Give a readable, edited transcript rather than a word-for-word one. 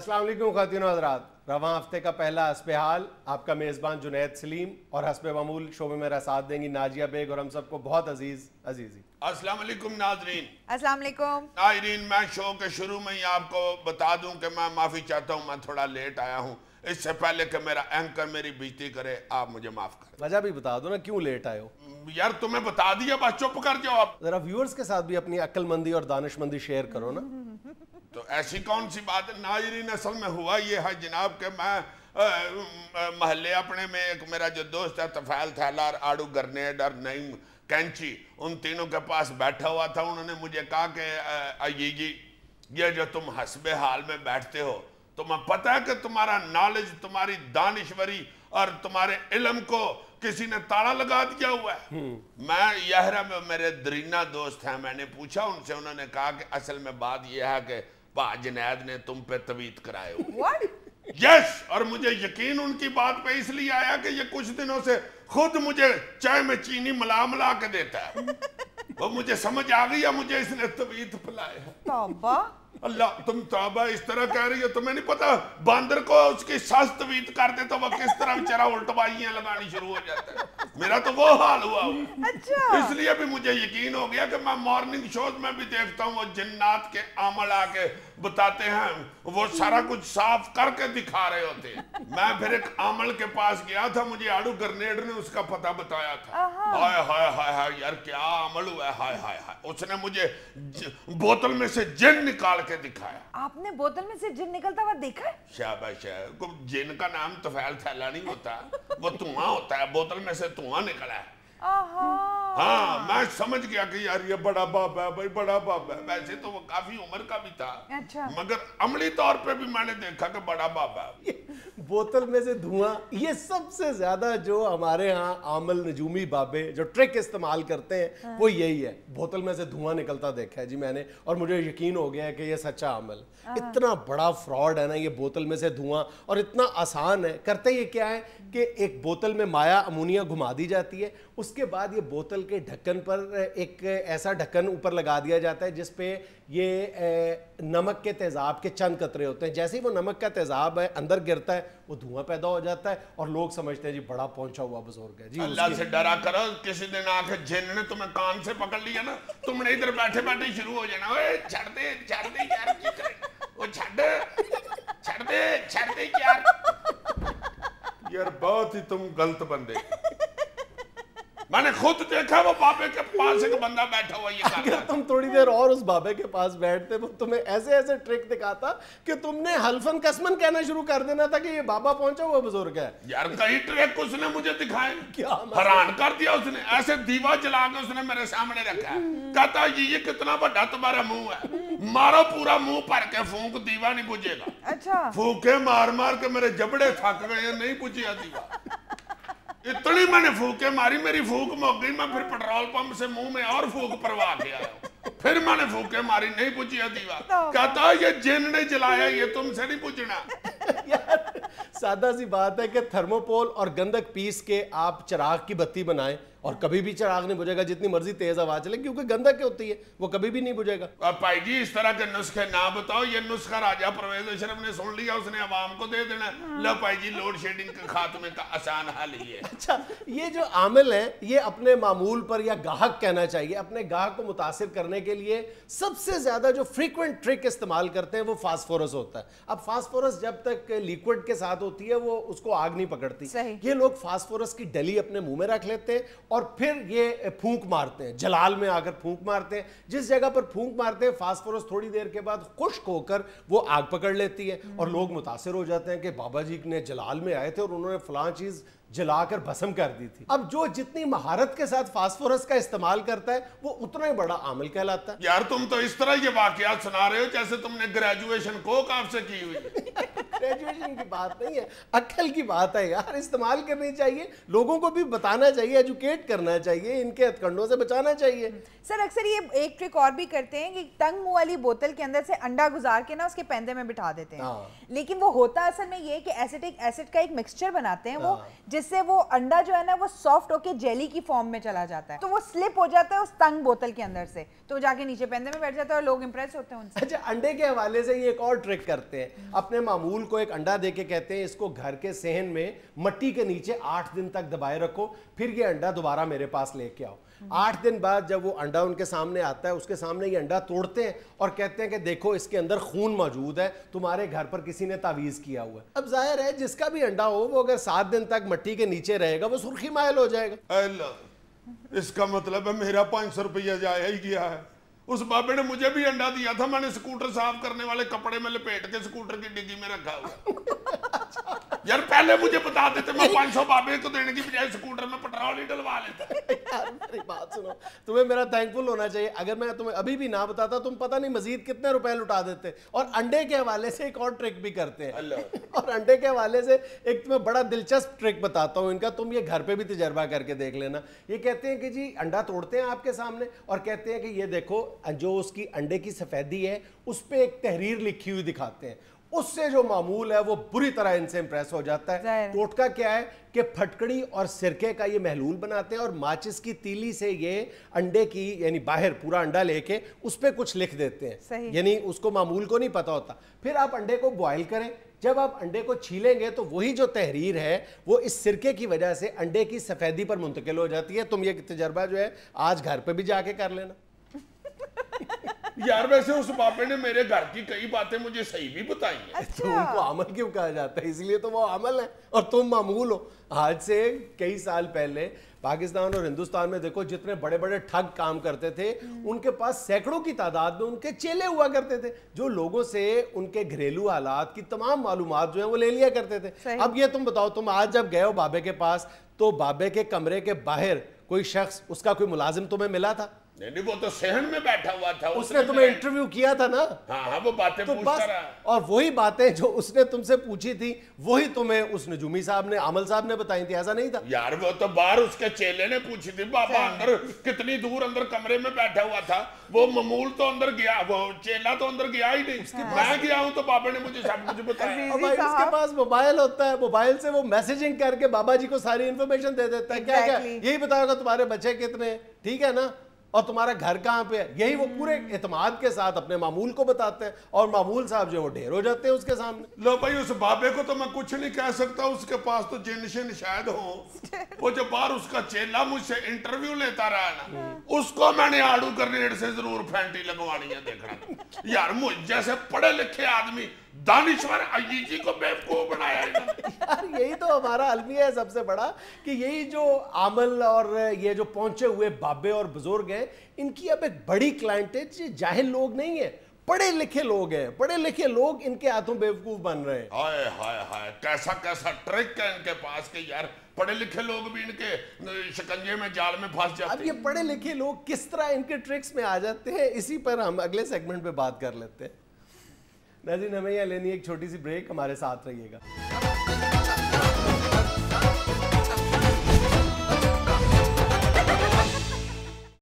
अस्सलाम वालेकुम ख़वातीन व हज़रात। रवां हफ्ते का पहला हस्बे हाल आपका मेज़बान जुनैद सलीम और हस्बे मामूल शोबे मेरा साथ देंगी नाजिया बेग और हम सबको बहुत अजीज़ी। अस्सलाम वालेकुम नाज़रीन। अस्सलाम वालेकुम नाज़रीन, मैं शो के शुरू में ही आपको बता दूं कि मैं माफ़ी चाहता हूं, मैं थोड़ा लेट आया हूं। इससे पहले कि मेरा एंकर मेरी बेइज्जती करे, आप मुझे माफ़ करें। वजह भी बता दो ना, क्यों लेट आए हो? यार तुम्हें बता दिया, बस चुप कर जाओ आप। ज़रा व्यूअर्स के साथ भी अपनी अक्लमंदी और दानिशमंदी शेयर करो ना। तो ऐसी कौन सी बात है नाज़रीन, असल में हुआ ये है जनाब कि मैं महल्ले अपने में एक मेरा जो दोस्त है तफैल थैलार, आड़ू ग्रेनेड और नईम कैंची, उन तीनों के पास बैठा हुआ था। उन्होंने मुझे कहा कि अय्यी ये जो तुम हस्बे हाल में बैठते हो, तुम्हें पता है कि तुम्हारा नॉलेज, तुम्हारी दानिश्वरी और तुम्हारे इल्म को किसी ने ताला लगा दिया हुआ है। मैं यहरा में मेरे दरीना दोस्त हैं, मैंने पूछा उनसे, उन्होंने कहा कि असल में बात यह है कि पा जुनैद ने तुम पे तवीत कराए हुए। यस, और मुझे यकीन उनकी बात पे इसलिए आया कि ये कुछ दिनों से खुद मुझे चाय में चीनी मिला के देता है। वो मुझे समझ आ गई है, मुझे इसने तवीत पिलाए है। तौबा। अल्लाह, तुम तौबा इस तरह कह रही हो, तुम्हें नहीं पता बांदर को उसकी सास तवीत करते तो वो किस तरह बेचारा उल्टवाइयां लगानी शुरू हो जाता है। मेरा तो वो हाल हुआ। अच्छा। इसलिए भी मुझे यकीन हो गया कि मैं मॉर्निंग शोज में भी देखता हूँ, वो जिन्नात के आमल आके बताते हैं, वो सारा कुछ साफ करके दिखा रहे होते हैं। मैं फिर एक आमल के पास गया था, मुझे आड़ू ग्रेनेड ने उसका पता बताया था। हाय हाय हाय हाय यार, क्या अमल हुआ है, हाय हाय हाय। उसने मुझे बोतल में से जिन निकाल के दिखाया। आपने बोतल में से जिन निकलता हुआ देखा है? शाबाश है। जिन का नाम तफैल थैला नहीं होता, वो धुआं होता है, बोतल में से धुआं निकला है। हाँ, मैं समझ गया कि यार ये बड़ा बाबा है भाई, बड़ा बाबा है। वैसे तो वो काफी उम्र का भी था। अच्छा। मगर अमली तौर पे भी मैंने देखा कि बड़ा बाबा है। बोतल में से धुआं, ये सबसे ज्यादा जो हमारे यहाँ आमल नजूमी बाबे जो ट्रिक इस्तेमाल करते हैं वो यही है। बोतल में से धुआं निकलता देखा है जी मैंने, और मुझे यकीन हो गया है कि ये सच्चा अमल। इतना बड़ा फ्रॉड है ना ये बोतल में से धुआं, और इतना आसान है। करते ये क्या है कि एक बोतल में माया अमोनिया घुमा दी जाती है, उसके बाद ये बोतल के ढक्कन पर एक ऐसा ढक्कन ऊपर लगा दिया जाता है जिसपे ये नमक के तेज़ाब के चंद कतरे होते हैं। जैसे ही वो नमक का तेज़ाब है अंदर गिरता है, वो धुआं पैदा हो जाता है और लोग समझते हैं जी बड़ा पहुंचा हुआ बुजुर्ग है जी। अल्लाह से डरा करो, किसी दिन आके जिन ने तुम्हें कान से पकड़ लिया ना, तुमने इधर बैठे बैठे शुरू हो जाना, ओए छड़ दे यार, की करे वो छड़ दे यार, बहुत ही तुम गलत बंदे। मैंने खुद देखा वो बाबे के पास एक बंदा बैठा हुआ ये कर रहा था। तुम थोड़ी देर और उस बाबे के पास बैठते, वो तुम्हें ऐसे ऐसे ट्रिक दिखाता कि तुमने हल्फन कसमन कहना शुरू कर देना था कि ये बाबा पहुंचा हुआ बुजुर्ग है। यार कई ट्रिक उसने मुझे दिखाए, क्या हैरान कर दिया उसने। ऐसे दीवा जला के उसने मेरे सामने रखा है, कहता ये कितना बड़ा तुम्हारा मुंह है, मारो पूरा मुंह भर के फूंक, दीवा नहीं बुझेगा। अच्छा। फूके मार मार के मेरे जबड़े थक गए, नहीं बुझिया दीवा। इतनी मैंने फूके मारी, मेरी फूक मुक गई। मैं फिर पेट्रोल पंप से मुंह में और फूक परवा के आया, फिर मैंने फूके मारी, नहीं बुझिया दीवा। कहता ये जिन ने जलाया, ये तुमसे नहीं बुझना। यार सादा सी बात है कि थर्मोपोल और गंधक पीस के आप चिराग की बत्ती बनाएं और कभी भी चिराग नहीं बुझेगा, जितनी मर्जी तेज आवाज चले, क्योंकि गंधक होती है, वो कभी भी नहीं बुझेगा। अब भाई जी इस तरह के नुस्खे ना बताओ, ये नुस्खा राजा परवेज अशरफ ने सुन लिया, उसने अवाम को दे देना। लो भाई जी, लोड शेडिंग के खात्मे का आसान हल ही है। अच्छा, ये जो आमिल है ये अपने मामूल पर या गाहक कहना चाहिए, अपने गाहक को मुतासिर करने के लिए सबसे ज्यादा जो फ्रीक्वेंट ट्रिक इस्तेमाल करते हैं वो फास्फोरस होता है। अब फास्फोरस जब तक लिक्विड के साथ होती है वो उसको आग नहीं पकड़ती। ये लोग फास्फोरस की डली अपने मुंह में रख लेते हैं और फिर ये फूंक मारते हैं, जलाल में आकर फूंक मारते हैं। जिस जगह पर फूंक मारते हैं फास्फोरस थोड़ी देर के बाद खुश्क होकर वो आग पकड़ लेती है और लोग मुतासिर हो जाते हैं कि बाबा जी ने जलाल में आए थे और उन्होंने फलां चीज जलाकर भस्म कर दी थी। अब जो जितनी महारत के साथ फास्फोरस का इस्तेमाल करता है वो उतना ही बड़ा आमिल कहलाता है। यार तुम तो इस तरह ये वाकयात सुना रहे हो जैसे तुमने ग्रेजुएशन कोक आपसे की हुई है। ग्रेजुएशन की बात नहीं है, अक्ल की बात है यार, इस्तेमाल करनी चाहिए, लोगों को भी बताना चाहिए, एजुकेट करना चाहिए, इनके हथकंडों से बचाना चाहिए। सर अक्सर ये एक ट्रिक और भी करते हैं कि तंग मुंह वाली बोतल के अंदर से अंडा गुजार के ना उसके पैंदे में बिठा देते हैं, लेकिन वो होता असल में ये कि एसिटिक एसिड का एक मिक्सचर बनाते हैं वो, जिससे वो अंडा जो है ना वो सॉफ्ट होके जेली की फॉर्म में चला जाता है, तो वो स्लिप हो जाता है उस तंग बोतल के अंदर से, तो वो जाके नीचे पैंदे में बैठ जाता है और लोग इंप्रेस होते हैं उनसे। अच्छा, अंडे के हवाले से ये एक और ट्रिक करते हैं, अपने मामूल को एक अंडा दे के कहते हैं इसको घर के सेहन में मट्टी के नीचे 8 दिन तक दबाए रखो, फिर ये अंडा दोबारा मेरे पास लेके आओ। 8 दिन बाद जब वो अंडा उनके सामने आता है, उसके सामने ये अंडा तोड़ते हैं और कहते हैं कि देखो इसके अंदर खून मौजूद है, तुम्हारे घर पर किसी ने तावीज़ किया हुआ है। अब जाहिर है जिसका भी अंडा हो वो अगर 7 दिन तक मट्टी के नीचे रहेगा वो सुर्खी माइल हो जाएगा। इसका मतलब है मेरा 500 रुपया जाया ही गया है। उस बाबे ने मुझे भी अंडा दिया था, मैंने स्कूटर साफ करने वाले कपड़े में लपेट के स्कूटर की डिग्गी में रखा हुआ। यार पहले मुझे बता देते, मैं 500 बाबे को देने की बजाय स्कूटर में पेट्रोल ही डलवा लेता। यार मेरी बात सुनो, तुम्हें मेरा थैंकफुल होना चाहिए, अगर मैं तुम्हें अभी भी ना बताता तुम पता नहीं मजीद कितने रुपए लुटा देते। और अंडे के हवाले से एक और ट्रिक भी करते हैं, और अंडे के हवाले से एक तुम्हें बड़ा दिलचस्प ट्रिक बताता हूँ इनका, तुम ये घर पे भी तजर्बा करके देख लेना। ये कहते हैं कि जी अंडा तोड़ते हैं आपके सामने और कहते हैं कि ये देखो जो उसकी अंडे की सफेदी है उस पे एक तहरीर लिखी हुई दिखाते हैं, उससे जो मामूल है वो बुरी तरह इनसे इंप्रेस हो जाता है। टोटका क्या है कि फटकड़ी और सिरके का ये महलूल बनाते हैं और माचिस की तीली से ये अंडे की यानी बाहर पूरा अंडा लेके उस पे कुछ लिख देते हैं, यानी उसको मामूल को नहीं पता होता। फिर आप अंडे को बॉयल करें, जब आप अंडे को छीलेंगे तो वही जो तहरीर है वो इस सिरके की वजह से अंडे की सफेदी पर मुंतकिल हो जाती है। तुम ये तजर्बा जो है आज घर पे भी जाके कर लेना। यार वैसे उस बाबे ने मेरे घर की कई बातें मुझे सही भी बताई हैं। अच्छा। तो उनको अमल क्यों कहा जाता है? इसलिए तो वो अमल है और तुम मामूल हो। आज से कई साल पहले पाकिस्तान और हिंदुस्तान में देखो जितने बड़े बड़े ठग काम करते थे उनके पास सैकड़ों की तादाद में उनके चेले हुआ करते थे जो लोगों से उनके घरेलू हालात की तमाम मालूमात जो है वो ले लिया करते थे। अब ये तुम बताओ, तुम आज जब गए हो बाबे के पास तो बाबे के कमरे के बाहर कोई शख्स, उसका कोई मुलाजिम तुम्हें मिला था? नहीं, वो तो सहन में बैठा हुआ था, उसने तुम्हें इंटरव्यू किया था ना। हाँ, वो बातें तो पूछता रहा। और वही बातें जो उसने तुमसे पूछी थी वही तुम्हें उस नजूमी साहब ने, आमल साहब ने बताई थी, ऐसा नहीं था? यार वो तो बाहर उसके चेले ने पूछी थी। बाबा अंदर कितनी दूर अंदर कमरे में बैठा हुआ था, वो मामूल तो अंदर गया, वो चेला तो अंदर गया ही नहीं। मैं गया हूँ तो बाबा ने मुझे सब कुछ बताया। और भाई उसके पास मोबाइल होता है, मोबाइल से वो मैसेजिंग करके बाबा जी को सारी इंफॉर्मेशन दे देता है। क्या क्या यही बताएगा तुम्हारे बच्चे कितने, ठीक है ना, और तुम्हारा घर कहाँ पे है, यही वो पूरे एतमाद के साथ अपने मामूल को बताते हैं और मामूल साहब जो वो ढेर हो जाते हैं उसके सामने। लो भाई उस बाबे को तो मैं कुछ नहीं कह सकता, उसके पास तो जिन शिन शायद हो। वो जो बाहर उसका चेला मुझसे इंटरव्यू लेता रहा ना, उसको मैंने आड़ू ग्रेनेड से जरूर फैंटी लगवानी है। देखना यार मुझ जैसे पढ़े लिखे आदमी दानिश्वर अय्यी को बेवकूफ बनाया यार, यही तो हमारा अलमिया है सबसे बड़ा कि यही जो आमल और ये जो पहुंचे हुए बाबे और बुजुर्ग हैं इनकी अब एक बड़ी क्लाइंटेज जाहिल लोग नहीं है, पढ़े लिखे लोग हैं। पढ़े लिखे लोग इनके हाथों बेवकूफ बन रहे हैं। हाय हाय हाय, कैसा कैसा ट्रिक है इनके पास कि यार पढ़े लिखे लोग भी इनके शिकंजे में जाल में फंस जाते हैं। अब ये पढ़े लिखे लोग किस तरह इनके ट्रिक्स में आ जाते हैं, इसी पर हम अगले सेगमेंट में बात कर लेते हैं। नाज़रीन हमें यहाँ लेनी एक छोटी सी ब्रेक, हमारे साथ रहिएगा।